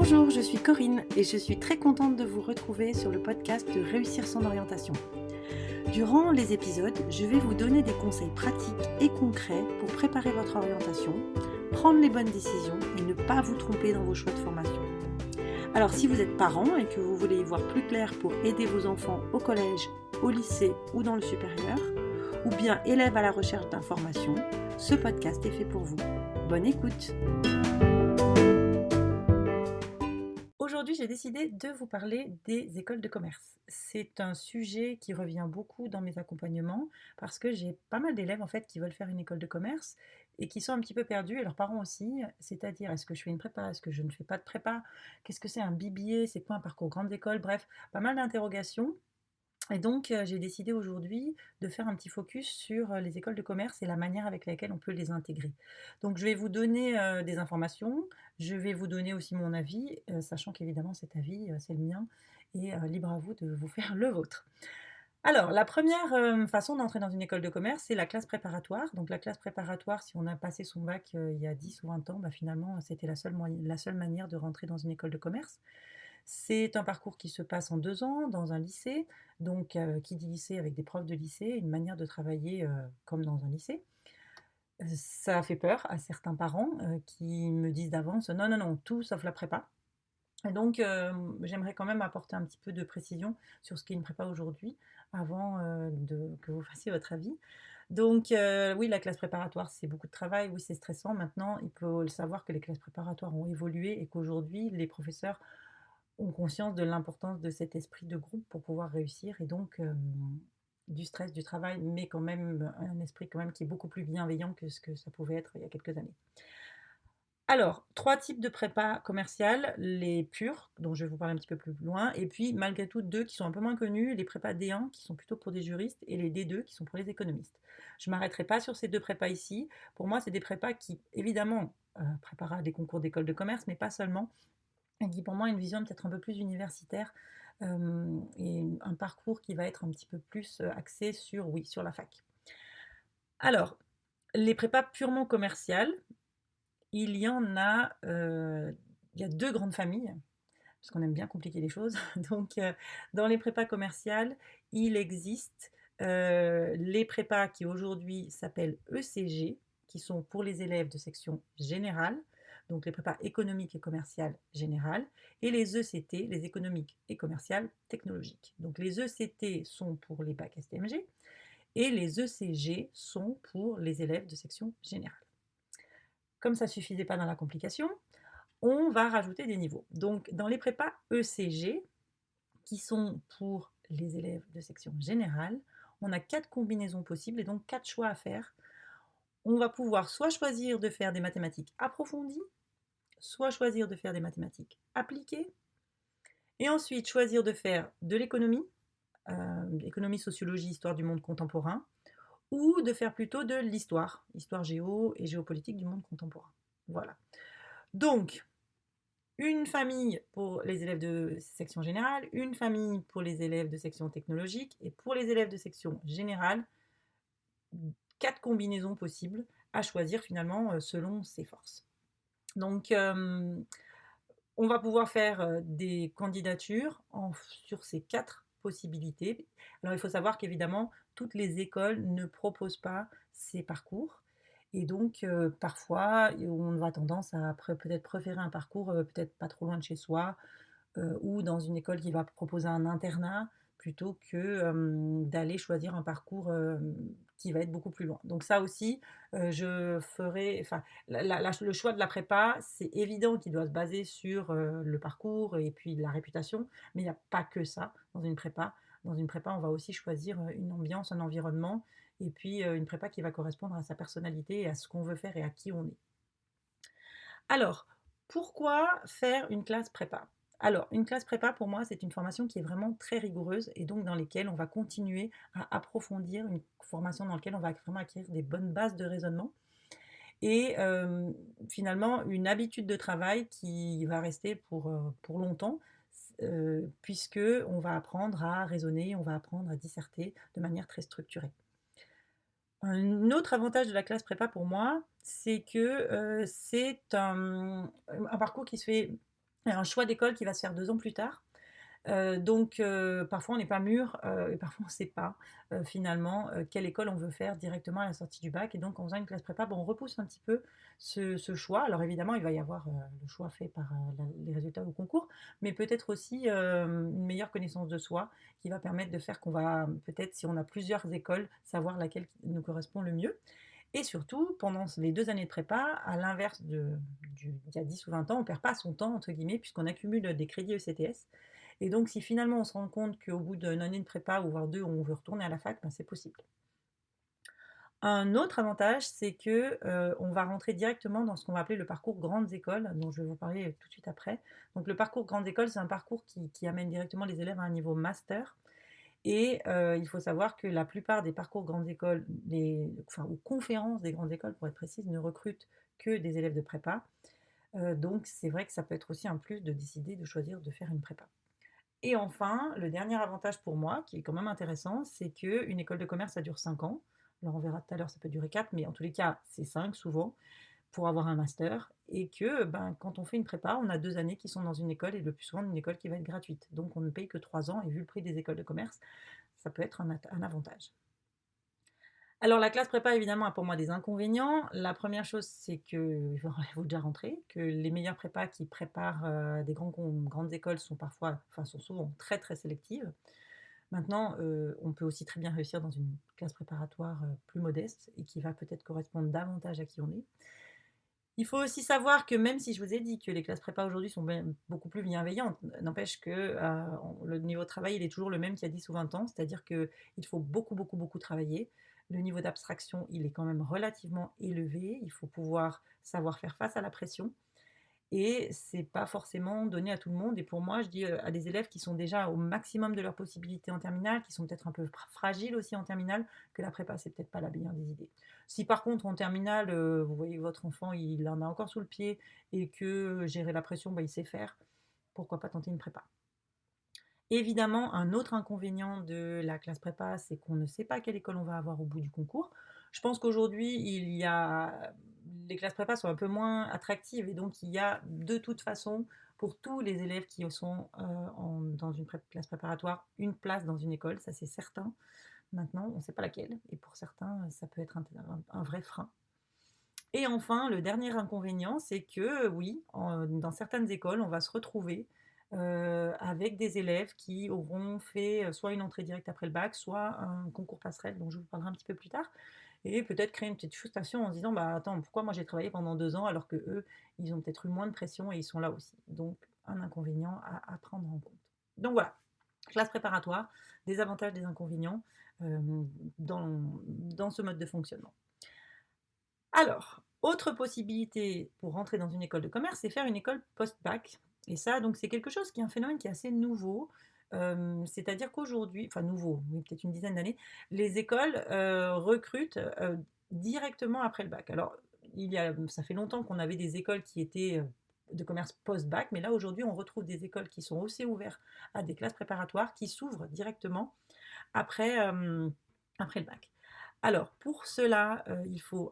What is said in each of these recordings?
Bonjour, je suis Corinne et je suis très contente de vous retrouver sur le podcast de Réussir son orientation. Durant les épisodes, je vais vous donner des conseils pratiques et concrets pour préparer votre orientation, prendre les bonnes décisions et ne pas vous tromper dans vos choix de formation. Alors si vous êtes parent et que vous voulez y voir plus clair pour aider vos enfants au collège, au lycée ou dans le supérieur, ou bien élève à la recherche d'informations, ce podcast est fait pour vous. Bonne écoute! Aujourd'hui, j'ai décidé de vous parler des écoles de commerce. C'est un sujet qui revient beaucoup dans mes accompagnements parce que j'ai pas mal d'élèves en fait qui veulent faire une école de commerce et qui sont un petit peu perdus, et leurs parents aussi, c'est-à-dire est-ce que je fais une prépa, est-ce que je ne fais pas de prépa, qu'est-ce que c'est un BBA, c'est quoi un parcours grande école, bref, pas mal d'interrogations. Et donc, j'ai décidé aujourd'hui de faire un petit focus sur les écoles de commerce et la manière avec laquelle on peut les intégrer. Donc, je vais vous donner des informations, je vais vous donner aussi mon avis, sachant qu'évidemment cet avis, c'est le mien et libre à vous de vous faire le vôtre. Alors, la première façon d'entrer dans une école de commerce, c'est la classe préparatoire. Donc, la classe préparatoire, si on a passé son bac il y a 10 ou 20 ans, bah, finalement, c'était la seule manière de rentrer dans une école de commerce. C'est un parcours qui se passe en 2 ans dans un lycée, donc qui dit lycée avec des profs de lycée, une manière de travailler comme dans un lycée. Ça fait peur à certains parents qui me disent d'avance: «Non, non, non, tout sauf la prépa». Et donc j'aimerais quand même apporter un petit peu de précision sur ce qu'est une prépa aujourd'hui avant que vous fassiez votre avis. Donc oui, la classe préparatoire, c'est beaucoup de travail, oui, c'est stressant. Maintenant, il faut le savoir que les classes préparatoires ont évolué et qu'aujourd'hui, les professeurs ont conscience de l'importance de cet esprit de groupe pour pouvoir réussir, et donc du stress du travail, mais quand même un esprit quand même qui est beaucoup plus bienveillant que ce que ça pouvait être il y a quelques années. Alors, 3 types de prépa commerciales: les pures, dont je vais vous parler un petit peu plus loin, et puis malgré tout 2 qui sont un peu moins connus, les prépas D1 qui sont plutôt pour des juristes et les D2 qui sont pour les économistes. Je ne m'arrêterai pas sur ces 2 prépas ici. Pour moi, c'est des prépas qui évidemment préparent à des concours d'école de commerce, mais pas seulement, et qui pour moi a une vision peut-être un peu plus universitaire, et un parcours qui va être un petit peu plus axé sur, oui, sur la fac. Alors, les prépas purement commerciales, il y en a, il y a 2 grandes familles, parce qu'on aime bien compliquer les choses. Donc, dans les prépas commerciales, il existe les prépas qui aujourd'hui s'appellent ECG, qui sont pour les élèves de section générale, donc les prépas économiques et commerciales générales, et les ECT, les économiques et commerciales technologiques. Donc les ECT sont pour les bacs STMG et les ECG sont pour les élèves de section générale. Comme ça ne suffisait pas dans la complication, on va rajouter des niveaux. Donc dans les prépas ECG, qui sont pour les élèves de section générale, on a 4 combinaisons possibles et donc 4 choix à faire. On va pouvoir soit choisir de faire des mathématiques approfondies, soit choisir de faire des mathématiques appliquées, et ensuite choisir de faire de l'économie, économie, sociologie, histoire du monde contemporain, ou de faire plutôt de l'histoire, histoire géo et géopolitique du monde contemporain. Voilà. Donc, une famille pour les élèves de section générale, une famille pour les élèves de section technologique, et pour les élèves de section générale, 4 combinaisons possibles à choisir finalement selon ses forces. Donc, on va pouvoir faire des candidatures sur ces 4 possibilités. Alors, il faut savoir qu'évidemment, toutes les écoles ne proposent pas ces parcours. Et donc, parfois, on va tendance à peut-être préférer un parcours peut-être pas trop loin de chez soi, ou dans une école qui va proposer un internat, plutôt que d'aller choisir un parcours qui va être beaucoup plus loin. Donc ça aussi, je ferai, enfin, le choix de la prépa, c'est évident qu'il doit se baser sur le parcours et puis la réputation, mais il n'y a pas que ça dans une prépa. Dans une prépa, on va aussi choisir une ambiance, un environnement, et puis une prépa qui va correspondre à sa personnalité et à ce qu'on veut faire et à qui on est. Alors, pourquoi faire une classe prépa? Alors, une classe prépa, pour moi, c'est une formation qui est vraiment très rigoureuse et donc dans laquelle on va continuer à approfondir, une formation dans laquelle on va vraiment acquérir des bonnes bases de raisonnement et finalement une habitude de travail qui va rester pour longtemps, puisque on va apprendre à raisonner, on va apprendre à disserter de manière très structurée. Un autre avantage de la classe prépa pour moi, c'est que c'est un parcours qui se fait un choix d'école qui va se faire 2 ans plus tard. Parfois on n'est pas mûr, et parfois on ne sait pas, finalement, quelle école on veut faire directement à la sortie du bac et donc en faisant une classe prépa, on repousse un petit peu ce choix. Alors évidemment, il va y avoir, le choix fait par, la les résultats au concours, mais peut-être aussi, une meilleure connaissance de soi qui va permettre de faire qu'on va peut-être, si on a plusieurs écoles, savoir laquelle qui nous correspond le mieux et surtout pendant les 2 années de prépa, à l'inverse d'il y a 10 ou 20 ans, on ne perd pas «son temps» entre guillemets puisqu'on accumule des crédits ECTS et donc, si finalement on se rend compte qu'au bout d'une année de prépa ou voire 2, on veut retourner à la fac, c'est possible. Un autre avantage, c'est que, on va rentrer directement dans ce qu'on va appeler le parcours grandes écoles, dont je vais vous parler, tout de suite après. Donc le parcours grandes écoles, c'est un parcours qui amène directement les élèves à un niveau master et il faut savoir que la plupart des parcours grandes écoles, ou conférences des grandes écoles pour être précise, ne recrutent que des élèves de prépa. Donc c'est vrai que ça peut être aussi un plus de décider de choisir de faire une prépa. Et enfin, le dernier avantage pour moi, qui est quand même intéressant, c'est qu'une école de commerce, ça dure 5 ans. Alors on verra tout à l'heure, ça peut durer 4, mais en tous les cas, c'est 5 souvent pour avoir un master. Et que quand on fait une prépa, on a 2 années qui sont dans une école et le plus souvent une école qui va être gratuite. Donc on ne paye que 3 ans et vu le prix des écoles de commerce, ça peut être un avantage. Alors la classe prépa évidemment a pour moi des inconvénients. La première chose, c'est qu'il faut déjà rentrer, que les meilleures prépas qui préparent, des grandes écoles sont souvent très, très sélectives. Maintenant, on peut aussi très bien réussir dans une classe préparatoire, plus modeste et qui va peut-être correspondre davantage à qui on est. Il faut aussi savoir que même si je vous ai dit que les classes prépa aujourd'hui sont beaucoup plus bienveillantes, n'empêche que le niveau de travail, il est toujours le même qu'il y a 10 ou 20 ans, c'est-à-dire qu'il faut beaucoup, beaucoup, beaucoup travailler. Le niveau d'abstraction, il est quand même relativement élevé. Il faut pouvoir savoir faire face à la pression. Et c'est pas forcément donné à tout le monde. Et pour moi, je dis à des élèves qui sont déjà au maximum de leurs possibilités en terminale, qui sont peut-être un peu fragiles aussi en terminale, que la prépa, c'est peut-être pas la meilleure des idées. Si par contre en terminale, vous voyez votre enfant, il en a encore sous le pied et que gérer la pression, il sait faire, pourquoi pas tenter une prépa. Évidemment, un autre inconvénient de la classe prépa, c'est qu'on ne sait pas quelle école on va avoir au bout du concours. Je pense qu'aujourd'hui, les classes prépa sont un peu moins attractives et donc il y a de toute façon, pour tous les élèves qui sont dans une classe préparatoire, une place dans une école, ça c'est certain. Maintenant, on ne sait pas laquelle et pour certains, ça peut être un vrai frein. Et enfin, le dernier inconvénient, c'est que oui, dans certaines écoles, on va se retrouver avec des élèves qui auront fait soit une entrée directe après le bac, soit un concours passerelle, dont je vous parlerai un petit peu plus tard, et peut-être créer une petite frustration en se disant, bah attends, pourquoi moi j'ai travaillé pendant 2 ans alors que eux, ils ont peut-être eu moins de pression et ils sont là aussi. Donc, un inconvénient à prendre en compte. Donc voilà, classe préparatoire, des avantages, des inconvénients euh, dans ce mode de fonctionnement. Alors, autre possibilité pour rentrer dans une école de commerce, c'est faire une école post-bac. Et ça, donc, c'est quelque chose qui est un phénomène qui est assez nouveau. C'est-à-dire qu'aujourd'hui, enfin nouveau, oui, peut-être une dizaine d'années, les écoles recrutent directement après le bac. Alors, ça fait longtemps qu'on avait des écoles qui étaient de commerce post-bac, mais là aujourd'hui, on retrouve des écoles qui sont aussi ouvertes à des classes préparatoires qui s'ouvrent directement après, après le bac. Alors, pour cela, il faut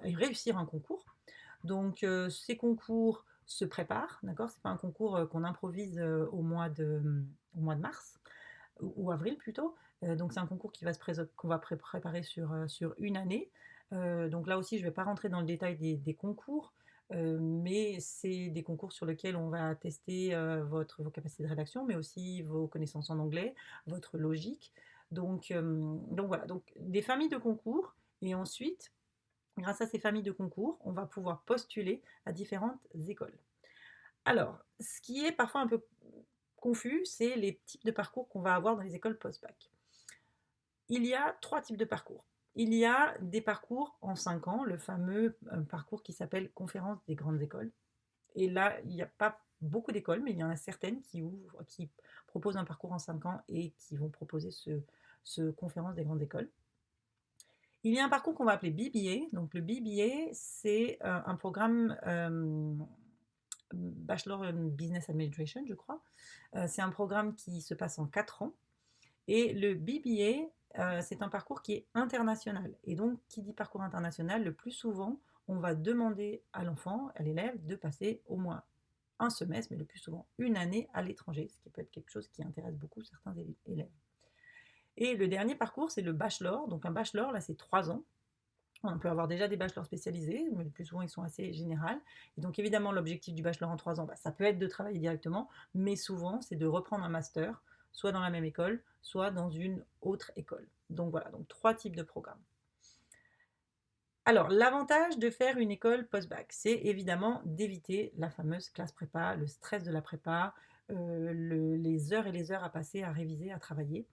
réussir un concours. Donc, ces concours se préparent, d'accord? C'est pas un concours qu'on improvise au mois de mars ou avril plutôt. Donc, c'est un concours qu'on va préparer sur une année. Donc là aussi, je ne vais pas rentrer dans le détail des concours, mais c'est des concours sur lesquels on va tester vos capacités de rédaction, mais aussi vos connaissances en anglais, votre logique. Donc voilà, donc des familles de concours, et ensuite, grâce à ces familles de concours, on va pouvoir postuler à différentes écoles. Alors, ce qui est parfois un peu confus, c'est les types de parcours qu'on va avoir dans les écoles post-bac. Il y a 3 types de parcours. Il y a des parcours en 5 ans, le fameux parcours qui s'appelle conférence des grandes écoles. Et là, il n'y a pas beaucoup d'écoles, mais il y en a certaines qui proposent un parcours en 5 ans et qui vont proposer ce conférence des grandes écoles. Il y a un parcours qu'on va appeler BBA. Donc le BBA, c'est un programme Bachelor in Business Administration, je crois. C'est un programme qui se passe en 4 ans. Et le BBA, c'est un parcours qui est international. Et donc, qui dit parcours international, le plus souvent, on va demander à l'enfant, à l'élève, de passer au moins un semestre, mais le plus souvent une année à l'étranger, ce qui peut être quelque chose qui intéresse beaucoup certains élèves. Et le dernier parcours, c'est le bachelor. Donc un bachelor, là, c'est 3 ans. On peut avoir déjà des bachelors spécialisés, mais le plus souvent, ils sont assez généraux. Et donc, évidemment, l'objectif du bachelor en 3 ans, ça peut être de travailler directement, mais souvent, c'est de reprendre un master, soit dans la même école, soit dans une autre école. Donc voilà, donc 3 types de programmes. Alors, l'avantage de faire une école post-bac, c'est évidemment d'éviter la fameuse classe prépa, le stress de la prépa, les heures et les heures à passer à réviser, à travailler.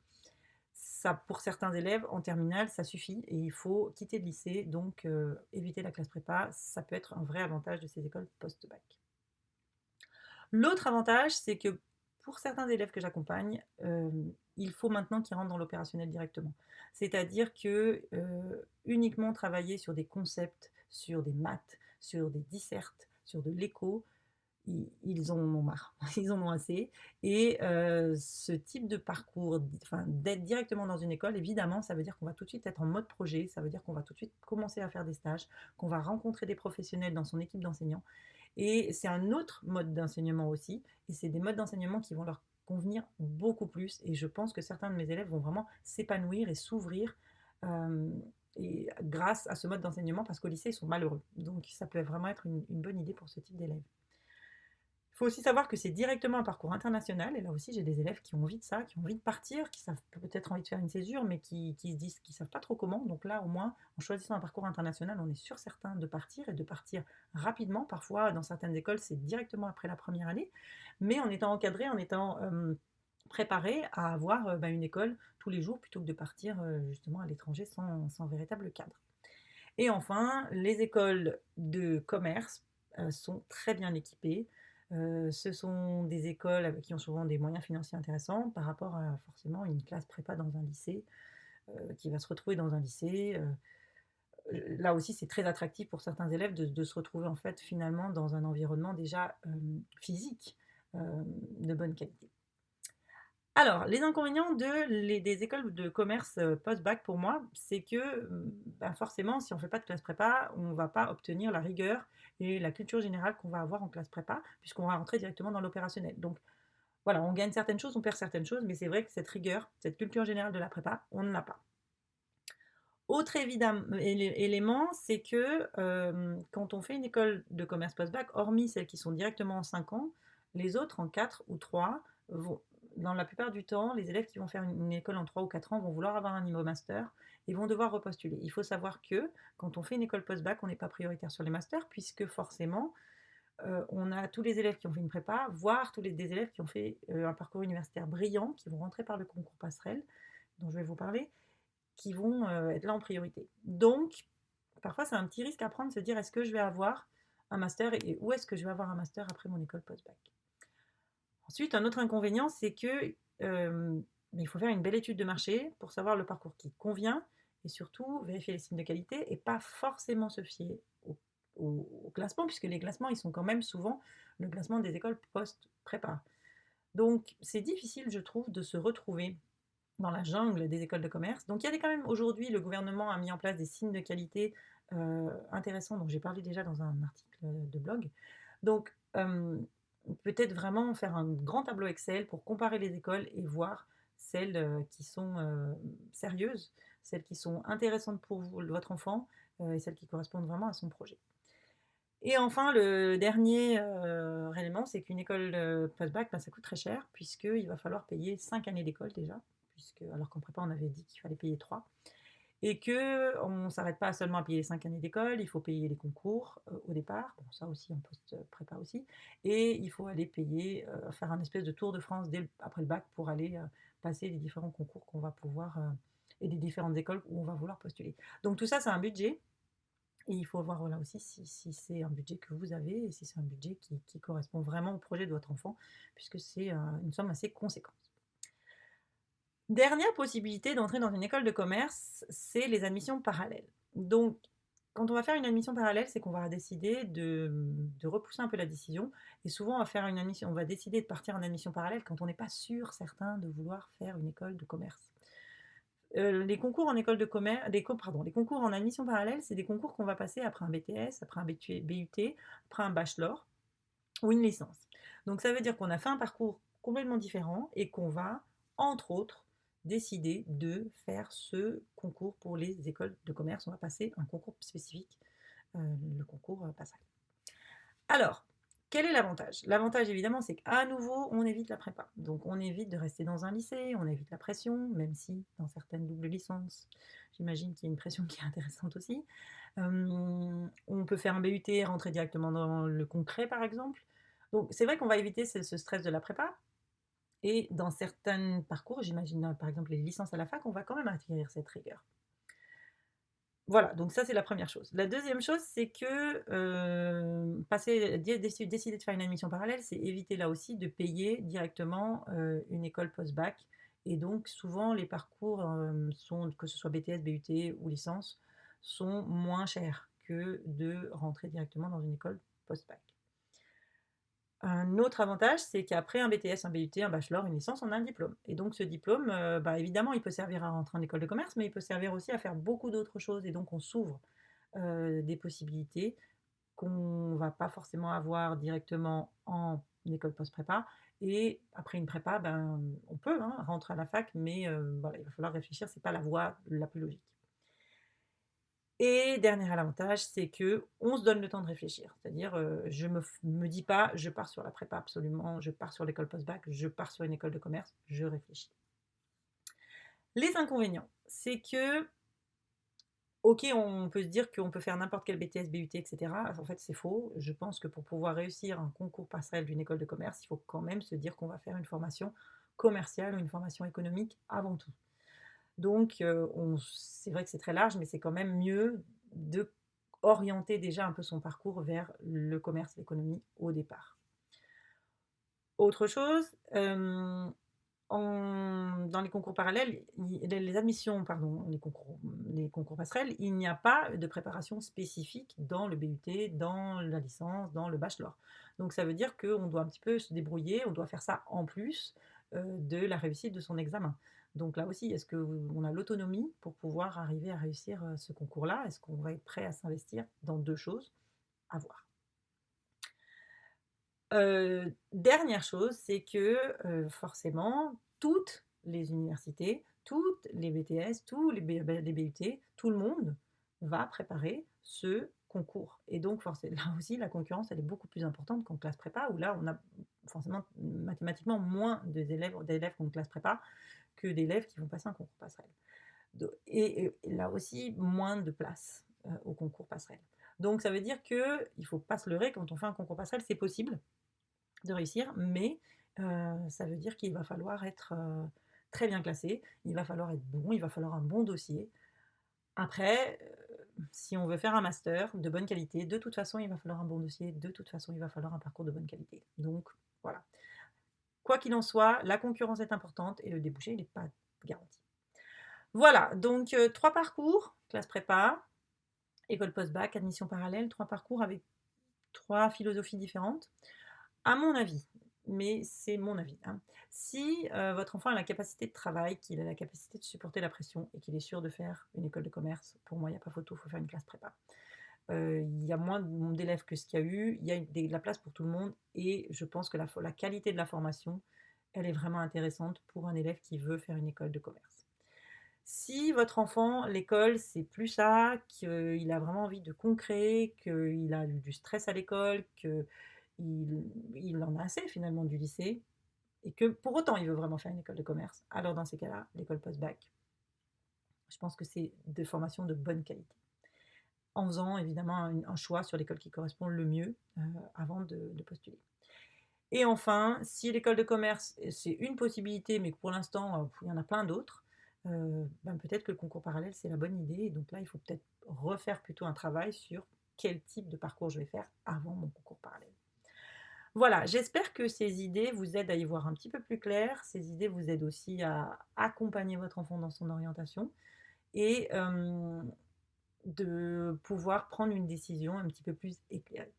Ça, pour certains élèves, en terminale, ça suffit et il faut quitter le lycée, donc éviter la classe prépa, ça peut être un vrai avantage de ces écoles post-bac. L'autre avantage, c'est que pour certains élèves que j'accompagne, il faut maintenant qu'ils rentrent dans l'opérationnel directement. C'est-à-dire que uniquement travailler sur des concepts, sur des maths, sur des dissertes, sur de l'éco, ils en ont marre, ils en ont assez. Et ce type de parcours, enfin, d'être directement dans une école, évidemment, ça veut dire qu'on va tout de suite être en mode projet, ça veut dire qu'on va tout de suite commencer à faire des stages, qu'on va rencontrer des professionnels dans son équipe d'enseignants. Et c'est un autre mode d'enseignement aussi, et c'est des modes d'enseignement qui vont leur convenir beaucoup plus. Et je pense que certains de mes élèves vont vraiment s'épanouir et s'ouvrir euh, et grâce à ce mode d'enseignement, parce qu'au lycée, ils sont malheureux. Donc ça peut vraiment être une bonne idée pour ce type d'élèves. Il faut aussi savoir que c'est directement un parcours international. Et là aussi, j'ai des élèves qui ont envie de ça, qui ont envie de partir, qui savent peut-être envie de faire une césure, mais qui se disent qu'ils ne savent pas trop comment. Donc là, au moins, en choisissant un parcours international, on est sûr certain de partir et de partir rapidement. Parfois, dans certaines écoles, c'est directement après la première année, mais en étant encadré, en étant préparé à avoir une école tous les jours plutôt que de partir justement à l'étranger sans véritable cadre. Et enfin, les écoles de commerce sont très bien équipées. Ce sont des écoles qui ont souvent des moyens financiers intéressants par rapport à forcément une classe prépa dans un lycée qui va se retrouver dans un lycée. Là aussi, c'est très attractif pour certains élèves de se retrouver en fait finalement dans un environnement déjà physique de bonne qualité. Alors, les inconvénients des écoles de commerce post-bac pour moi, c'est que forcément, si on ne fait pas de classe prépa, on ne va pas obtenir la rigueur et la culture générale qu'on va avoir en classe prépa, puisqu'on va rentrer directement dans l'opérationnel. Donc voilà, on gagne certaines choses, on perd certaines choses, mais c'est vrai que cette rigueur, cette culture générale de la prépa, on ne l'a pas. Autre élément, c'est que quand on fait une école de commerce post-bac, hormis celles qui sont directement en 5 ans, les autres en 4 ou 3 vont, dans la plupart du temps, les élèves qui vont faire une école en 3 ou 4 ans vont vouloir avoir un niveau master et vont devoir repostuler. Il faut savoir que quand on fait une école post-bac, on n'est pas prioritaire sur les masters, puisque forcément, on a tous les élèves qui ont fait une prépa, voire des élèves qui ont fait un parcours universitaire brillant, qui vont rentrer par le concours passerelle, dont je vais vous parler, qui vont être là en priorité. Donc, parfois, c'est un petit risque à prendre, de se dire est-ce que je vais avoir un master et où est-ce que je vais avoir un master après mon école post-bac. Ensuite, un autre inconvénient, c'est que il faut faire une belle étude de marché pour savoir le parcours qui convient et surtout vérifier les signes de qualité et pas forcément se fier au classement, puisque les classements, ils sont quand même souvent le classement des écoles post-prépa. Donc, c'est difficile, je trouve, de se retrouver dans la jungle des écoles de commerce. Donc il y a quand même aujourd'hui, le gouvernement a mis en place des signes de qualité intéressants, dont j'ai parlé déjà dans un article de blog. Donc peut-être vraiment faire un grand tableau Excel pour comparer les écoles et voir celles qui sont sérieuses, celles qui sont intéressantes pour vous, votre enfant, et celles qui correspondent vraiment à son projet. Et enfin, le dernier élément, c'est qu'une école post-bac, ça coûte très cher, puisqu'il va falloir payer 5 années d'école déjà, alors qu'en prépa, on avait dit qu'il fallait payer 3. Et qu'on ne s'arrête pas seulement à payer les 5 années d'école, il faut payer les concours au départ, bon, ça aussi en post-prépa aussi, et il faut aller payer, faire un espèce de tour de France après le bac pour aller passer les différents concours qu'on va pouvoir, et les différentes écoles où on va vouloir postuler. Donc tout ça, c'est un budget. Et il faut voir là aussi si c'est un budget que vous avez et si c'est un budget qui correspond vraiment au projet de votre enfant, puisque c'est une somme assez conséquente. Dernière possibilité d'entrer dans une école de commerce, c'est les admissions parallèles. Donc, quand on va faire une admission parallèle, c'est qu'on va décider de repousser un peu la décision. Et souvent, on va décider de partir en admission parallèle quand on n'est pas sûr, certain, de vouloir faire une école de commerce. Les concours en école de commerce, les concours en admission parallèle, c'est des concours qu'on va passer après un BTS, après un BUT, après un bachelor. ou une licence. Donc ça veut dire qu'on a fait un parcours complètement différent et qu'on va, entre autres, décider de faire ce concours pour les écoles de commerce. On va passer un concours spécifique, le concours passerelle. Alors, quel est l'avantage? L'avantage, évidemment, c'est qu'à nouveau, on évite la prépa. Donc, on évite de rester dans un lycée, on évite la pression, même si dans certaines doubles licences, j'imagine qu'il y a une pression qui est intéressante aussi. On peut faire un BUT, rentrer directement dans le concret, par exemple. Donc, c'est vrai qu'on va éviter ce stress de la prépa. Et dans certains parcours, j'imagine par exemple les licences à la fac, on va quand même acquérir cette rigueur. Voilà, donc ça c'est la première chose. La deuxième chose, c'est que décider de faire une admission parallèle, c'est éviter là aussi de payer directement une école post-bac. Et donc souvent les parcours, sont, que ce soit BTS, BUT ou licence, sont moins chers que de rentrer directement dans une école post-bac. Un autre avantage, c'est qu'après un BTS, un BUT, un bachelor, une licence, on a un diplôme. Et donc ce diplôme, évidemment, il peut servir à rentrer en école de commerce, mais il peut servir aussi à faire beaucoup d'autres choses. Et donc on s'ouvre des possibilités qu'on ne va pas forcément avoir directement en école post-prépa. Et après une prépa, on peut rentrer à la fac, mais voilà, il va falloir réfléchir, c'est pas la voie la plus logique. Et dernier avantage, c'est que on se donne le temps de réfléchir. C'est-à-dire, je me dis pas, je pars sur la prépa absolument, je pars sur l'école post-bac, je pars sur une école de commerce, je réfléchis. Les inconvénients, c'est que, ok, on peut se dire qu'on peut faire n'importe quel BTS, BUT, etc. En fait, c'est faux. Je pense que pour pouvoir réussir un concours passerelle d'une école de commerce, il faut quand même se dire qu'on va faire une formation commerciale ou une formation économique avant tout. Donc, c'est vrai que c'est très large, mais c'est quand même mieux de orienter déjà un peu son parcours vers le commerce, l'économie au départ. Autre chose, dans les concours parallèles, les admissions, pardon, les concours passerelles, il n'y a pas de préparation spécifique dans le BUT, dans la licence, dans le bachelor. Donc ça veut dire qu'on doit un petit peu se débrouiller, on doit faire ça en plus de la réussite de son examen. Donc là aussi, est-ce qu'on a l'autonomie pour pouvoir arriver à réussir ce concours-là? Est-ce qu'on va être prêt à s'investir dans deux choses? À voir. Dernière chose, c'est que forcément, toutes les universités, toutes les BTS, tous les BUT, tout le monde va préparer ce concours. Et donc, là aussi, la concurrence, elle est beaucoup plus importante qu'en classe prépa, où là, on a forcément mathématiquement moins d'élèves qui ont une classe prépa que d'élèves qui vont passer un concours passerelle. Et là aussi, moins de place au concours passerelle. Donc, ça veut dire qu'il ne faut pas se leurrer, quand on fait un concours passerelle, c'est possible de réussir, mais ça veut dire qu'il va falloir être très bien classé, il va falloir être bon, il va falloir un bon dossier. Après, si on veut faire un master de bonne qualité, de toute façon, il va falloir un bon dossier, de toute façon, il va falloir un parcours de bonne qualité. Donc, voilà. Quoi qu'il en soit, la concurrence est importante et le débouché, il n'est pas garanti. Voilà, donc 3 parcours, classe prépa, école post-bac, admission parallèle, 3 parcours avec 3 philosophies différentes. À mon avis, mais c'est mon avis, si votre enfant a la capacité de travail, qu'il a la capacité de supporter la pression et qu'il est sûr de faire une école de commerce, pour moi, il n'y a pas photo, il faut faire une classe prépa. Il y a moins d'élèves que ce qu'il y a eu, il y a de la place pour tout le monde et je pense que la qualité de la formation, elle est vraiment intéressante pour un élève qui veut faire une école de commerce. Si votre enfant, l'école, c'est plus ça, qu'il a vraiment envie de concret, qu'il a du stress à l'école, qu'il en a assez finalement du lycée, et que pour autant il veut vraiment faire une école de commerce, alors dans ces cas-là, l'école post-bac, je pense que c'est des formations de bonne qualité. En faisant évidemment un choix sur l'école qui correspond le mieux avant de postuler. Et enfin, si l'école de commerce, c'est une possibilité, mais que pour l'instant, il y en a plein d'autres, peut-être que le concours parallèle, c'est la bonne idée. Et donc là, il faut peut-être refaire plutôt un travail sur quel type de parcours je vais faire avant mon concours parallèle. Voilà, j'espère que ces idées vous aident à y voir un petit peu plus clair. Ces idées vous aident aussi à accompagner votre enfant dans son orientation et de pouvoir prendre une décision un petit peu plus éclairée.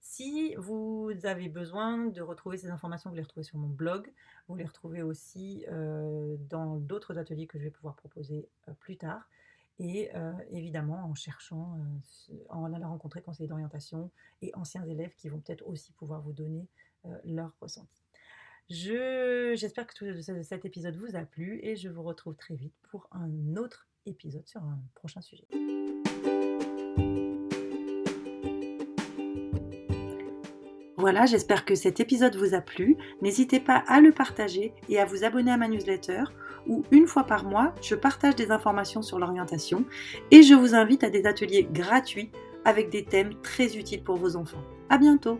Si vous avez besoin de retrouver ces informations, vous les retrouvez sur mon blog. Vous les retrouvez aussi dans d'autres ateliers que je vais pouvoir proposer plus tard. et évidemment en cherchant, en allant rencontrer conseillers d'orientation et anciens élèves qui vont peut-être aussi pouvoir vous donner leur ressenti. J'espère que cet épisode vous a plu et je vous retrouve très vite pour un autre épisode sur un prochain sujet. Voilà, j'espère que cet épisode vous a plu. N'hésitez pas à le partager et à vous abonner à ma newsletter où une fois par mois, je partage des informations sur l'orientation et je vous invite à des ateliers gratuits avec des thèmes très utiles pour vos enfants. À bientôt!